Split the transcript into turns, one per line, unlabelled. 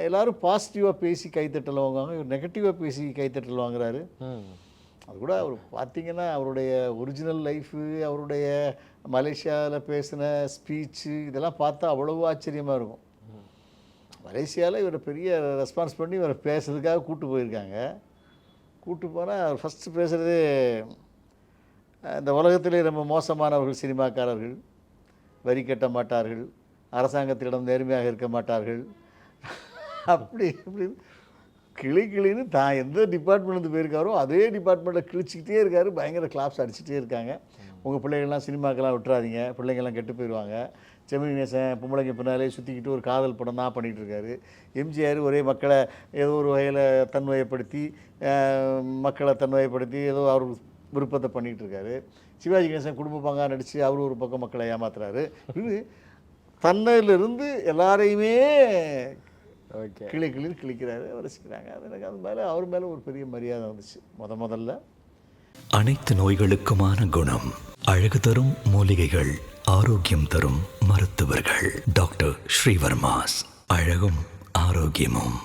எல்லோரும் பாசிட்டிவாக பேசி கைத்தட்டல் வாங்குவாங்க, இவர் நெகட்டிவாக பேசி கைத்தட்டல் வாங்குறாரு. அது கூட அவர் பார்த்திங்கன்னா அவருடைய ஒரிஜினல் லைஃபு, அவருடைய மலேசியாவில் பேசின ஸ்பீச்சு இதெல்லாம் பார்த்தா அவ்வளவு ஆச்சரியமாக இருக்கும். மலேசியாவில் இவரை பெரிய ரெஸ்பான்ஸ் பண்ணி இவரை பேசுறதுக்காக கூப்பிட்டு போயிருக்காங்க. கூப்பிட்டு போனால் அவர் ஃபஸ்ட்டு பேசுகிறதே இந்த உலகத்திலே ரொம்ப மோசமானவர்கள் சினிமாக்காரர்கள், வரி கட்ட மாட்டார்கள், அரசாங்கத்திடம் நேர்மையாக இருக்க மாட்டார்கள், அப்படி இப்படி கிளின்னு தான் எந்த டிபார்ட்மெண்ட்லேருந்து போயிருக்காரோ அதே டிபார்ட்மெண்ட்டை கிழிச்சிக்கிட்டே இருக்கார். பயங்கர கிளாப்ஸ் அடிச்சுட்டே இருக்காங்க. உங்கள் பிள்ளைகள்லாம் சினிமாக்கெல்லாம் விட்டுறாதீங்க, பிள்ளைங்கள்லாம் கெட்டு போயிடுவாங்க. ஜெமினி கணேசன் பொம்பளைங்க பின்னாலே சுற்றிக்கிட்டு ஒரு காதல் படம் தான் பண்ணிகிட்ருக்காரு. எம்ஜிஆர் ஒரே மக்களை ஏதோ ஒரு வகையில் தன்வயப்படுத்தி, மக்களை தன்வயப்படுத்தி ஏதோ அவர் விருப்பத்தை பண்ணிகிட்டு இருக்காரு. சிவாஜி கணேசன் குடும்ப பங்காக நடித்து அவர் ஒரு பக்கம் மக்களை ஏமாத்துறாரு. இது தன்னிலிருந்து எல்லாரையுமே கிளிக்கிறாரு, ரசிக்கிறாங்க. அது எனக்கு அது மேலே அவர் மேலே ஒரு பெரிய மரியாதை வந்துச்சு முதல்ல.
அனைத்து நோய்களுக்குமான குணம், அழகு தரும் மூலிகைகள், ஆரோக்கியம் தரும் மருத்துவர்கள். டாக்டர் ஸ்ரீவர்மாஸ். அழகும் ஆரோக்கியமும்.